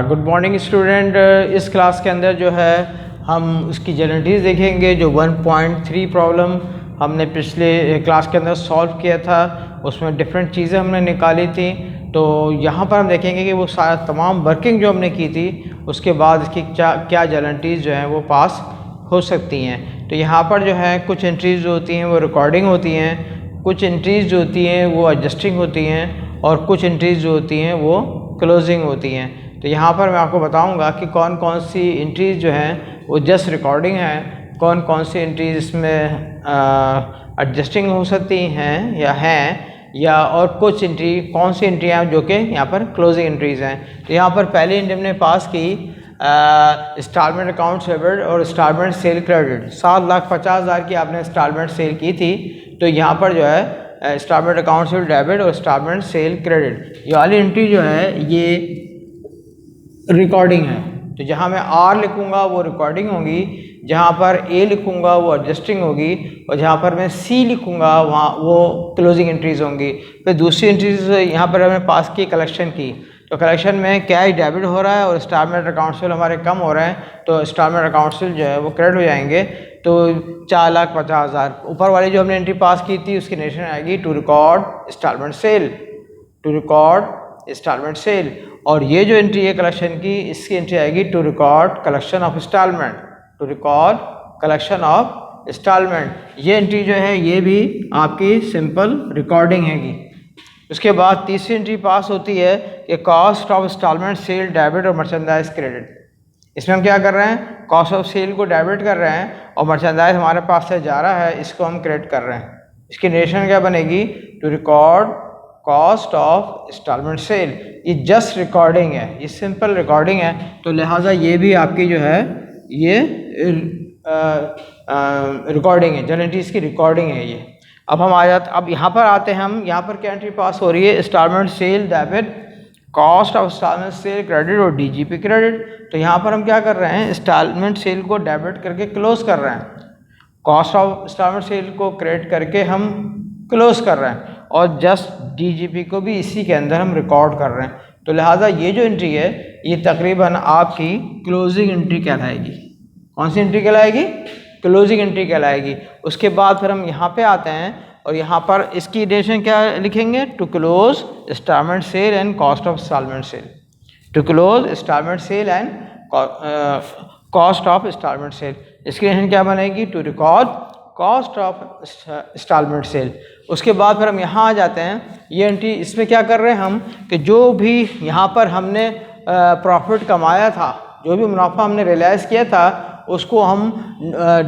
Good morning student. इस class के अंदर जो है हम उसकी जनरलिटीज़ देखेंगे। जो 1.3 प्रॉब्लम हमने पिछले क्लास के अंदर सॉल्व किया था उसमें डिफरेंट चीज़ें हमने निकाली थी। तो यहाँ पर हम देखेंगे कि वो सारा तमाम वर्किंग जो हमने की थी उसके बाद इसकी क्या जनरलिटीज़ जो हैं वो पास हो सकती हैं। तो यहाँ पर जो है कुछ एंट्रीज़ जो होती हैं वो रिकॉर्डिंग होती हैं, कुछ एंट्रीज़ जो होती हैं वो एडजस्टिंग होती हैं और कुछ एंट्रीज़ जो होती हैं वो क्लोजिंग होती हैं। तो यहाँ पर मैं आपको बताऊंगा कि कौन कौन सी एंट्रीज़ जो हैं वो जस्ट रिकॉर्डिंग है, कौन कौन सी एंट्रीज़ इसमें एडजस्टिंग हो सकती हैं या और कुछ एंट्री कौन सी एंट्री हैं जो कि यहाँ पर क्लोजिंग एंट्रीज़ हैं। तो यहाँ पर पहली एंट्री हमने पास की इंस्टॉलमेंट अकाउंट डेबिट और इंस्टॉलमेंट सेल क्रेडिट। 7,50,000 की आपने इंस्टॉलमेंट सेल की थी। तो यहाँ पर जो है इंस्टॉलमेंट अकाउंट सेल डेबिट और इंस्टॉलमेंट सेल क्रेडिट ये वाली एंट्री जो है ये रिकॉर्डिंग है। तो जहाँ मैं आर लिखूँगा वो रिकॉर्डिंग होगी, जहाँ पर ए लिखूँगा वो एडजस्टिंग होगी और जहाँ पर मैं सी लिखूँगा वहाँ वो क्लोजिंग एंट्रीज़ होंगी। फिर दूसरी एंट्रीज यहाँ पर हमने पास की कलेक्शन की। तो कलेक्शन में कैश डेबिट हो रहा है और इंस्टॉलमेंट अकाउंट सेल हमारे कम हो रहे हैं, तो इंस्टॉलमेंट अकाउंट सेल जो है वो क्रेडिट हो जाएंगे। तो 4,50,000 ऊपर वाली जो हमने एंट्री पास की थी उसकी नेशन आएगी to record instalment sale, to record instalment sale. और ये जो एंट्री है कलेक्शन की इसकी एंट्री आएगी to record collection of instalment, to record collection of instalment. ये एंट्री जो है ये भी आपकी सिंपल रिकॉर्डिंग हैगी। उसके बाद तीसरी एंट्री पास होती है कि cost of instalment sale debit और मर्चेंडाइज क्रेडिट। इसमें हम क्या कर रहे हैं, कॉस्ट ऑफ सेल को डेबिट कर रहे हैं और मर्चेंडाइज हमारे पास से जा रहा है, इसको हम क्रेडिट कर रहे हैं। इसकी नेशन क्या बनेगी, to record cost of instalment sale. ये जस्ट रिकॉर्डिंग है, ये सिंपल रिकॉर्डिंग है। तो लिहाजा ये भी आपकी जो है ये रिकॉर्डिंग है, जनरलिटीज़ की रिकॉर्डिंग है ये। अब यहाँ पर आते हैं हम, यहाँ पर क्या एंट्री पास हो रही है, instalment sale debit, cost of instalment sale credit और डीजीपी क्रेडिट। तो यहाँ पर हम क्या कर रहे हैं, इंस्टॉलमेंट सेल को डेबिट करके क्लोज कर रहे हैं, कॉस्ट ऑफ इंस्टॉलमेंट सेल को क्रेडिट करके हम क्लोज कर रहे हैं और जस्ट डीजीपी को भी इसी के अंदर हम रिकॉर्ड कर रहे हैं। तो लिहाजा ये जो एंट्री है ये तकरीबन आपकी क्लोजिंग एंट्री कहलाएगी। कौन सी एंट्री कहलाएगी, क्लोजिंग एंट्री कहलाएगी। उसके बाद फिर हम यहाँ पे आते हैं और यहाँ पर इसकी डेशन क्या लिखेंगे, to close installment sale and cost of instalment sale, to close installment sale and cost of instalment sale. इसकी डेशन क्या बनेगी, to record cost of instalment sale. उसके बाद फिर हम यहाँ आ जाते हैं, ये एंट्री इसमें क्या कर रहे हैं हम कि जो भी यहाँ पर हमने प्रॉफिट कमाया था, जो भी मुनाफा हमने रियलाइज़ किया था उसको हम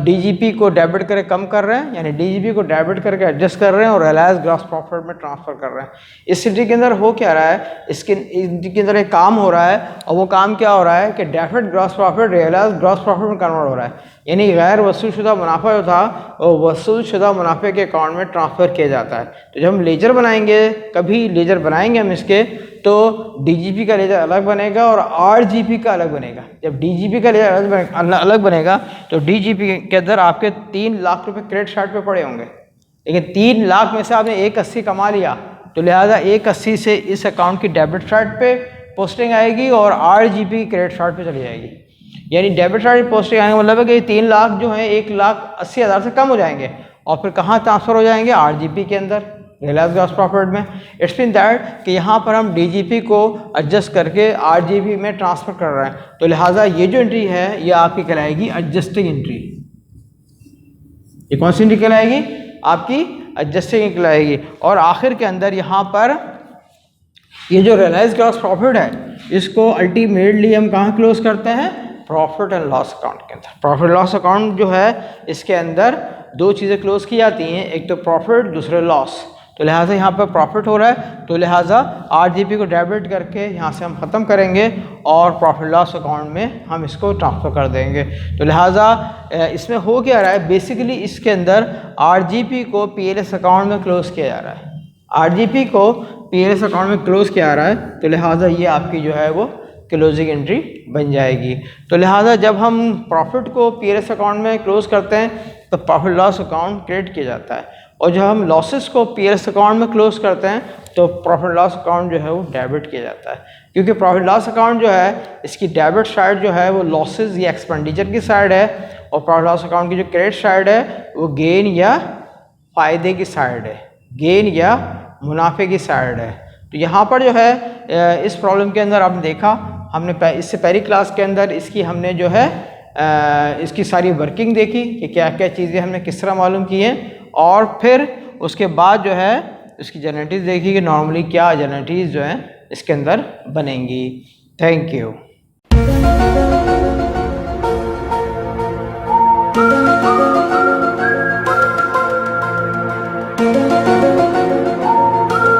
डीजीपी को डेबिट करके कम कर रहे हैं, यानी डीजीपी को डेबिट करके एडजस्ट कर रहे हैं और रियलाइज ग्रॉस प्रॉफिट में ट्रांसफ़र कर रहे हैं। इस एंट्री के अंदर हो क्या रहा है, इसके एंट्री के अंदर एक काम हो रहा है और वो काम क्या हो रहा है कि debit gross profit realise gross profit में कन्वर्ट हो रहा है, यानी गैर वसूलशुदा मुनाफा जो था वो वसूलशुदा मुनाफे के अकाउंट में ट्रांसफ़र किया जाता है। तो जब हम लेजर बनाएंगे, कभी लेजर बनाएंगे हम इसके, तो डीजीपी का लेजर अलग बनेगा और आरजीपी का अलग बनेगा। जब डीजीपी का लेजर अलग बनेगा तो डीजीपी के अंदर आपके 3 लाख रुपए क्रेडिट साइड पे पड़े होंगे, लेकिन 3 लाख में से आपने 180 कमा लिया, तो लिहाजा 180 से इस अकाउंट की डेबिट साइड पे पोस्टिंग आएगी और आरजीपी की क्रेडिट साइड पे चली जाएगी। यानी डेबिट साइड पोस्टिंग आएंगे मतलब है कि 3 लाख जो है 1,80,000 से कम हो जाएंगे और फिर कहाँ ट्रांसफ़र हो जाएंगे, आरजीपी के अंदर, रियलाइज ग्रॉस प्रॉफिट में। इट्स मीन दैट कि यहाँ पर हम डीजीपी को एडजस्ट करके आरजीपी में ट्रांसफ़र कर रहे हैं। तो लिहाजा ये जो एंट्री है ये आपकी कहलाएगी एडजस्टिंग एंट्री। ये कौन सी एंट्री कहलाएगी, आपकी एडजस्टिंग कहलाएगी। और आखिर के अंदर यहाँ पर ये जो रियलाइज ग्रॉस प्रॉफिट है इसको अल्टीमेटली हम कहाँ क्लोज करते हैं, प्रॉफिट एंड लॉस अकाउंट के अंदर। प्रॉफिट लॉस अकाउंट जो है इसके अंदर 2 चीज़ें क्लोज की जाती हैं, एक तो प्रॉफिट, दूसरे लॉस। तो लिहाजा यहाँ पर प्रॉफिट हो रहा है तो लिहाजा आरजीपी को डेबिट करके यहाँ से हम ख़त्म करेंगे और प्रॉफिट लॉस अकाउंट में हम इसको ट्रांसफ़र कर देंगे। तो लिहाजा इसमें हो क्या रहा है, बेसिकली इसके अंदर आरजीपी को पीएलएस अकाउंट में क्लोज़ किया जा रहा है, आरजीपी को पीएलएस अकाउंट में क्लोज़ किया जा रहा है। तो लिहाजा ये आपकी जो है वो क्लोजिंग एंट्री बन जाएगी। तो लिहाजा जब हम प्रॉफिट को पीएलएस अकाउंट में क्लोज़ करते हैं तो प्रॉफिट लॉस अकाउंट क्रेडिट किया जाता है और जब हम लॉसेस को पीएलएस अकाउंट में क्लोज करते हैं तो प्रॉफिट लॉस अकाउंट जो है वो डेबिट किया जाता है। क्योंकि प्रॉफिट लॉस अकाउंट जो है इसकी डेबिट साइड जो है वो लॉसेस या एक्सपेंडिचर की साइड है, और प्रॉफिट लॉस अकाउंट की जो क्रेडिट साइड है वो गेन या फ़ायदे की साइड है, गेन या मुनाफे की साइड है। तो यहाँ पर जो है इस प्रॉब्लम के अंदर आपने देखा, हमने इससे पहली क्लास के अंदर इसकी हमने जो है इसकी सारी वर्किंग देखी कि क्या क्या चीज़ें हमने किस तरह मालूम की हैं, और फिर उसके बाद जो है इसकी जनरेटिव देखी कि नॉर्मली क्या जनरेटिव जो हैं इसके अंदर बनेंगी। Thank you.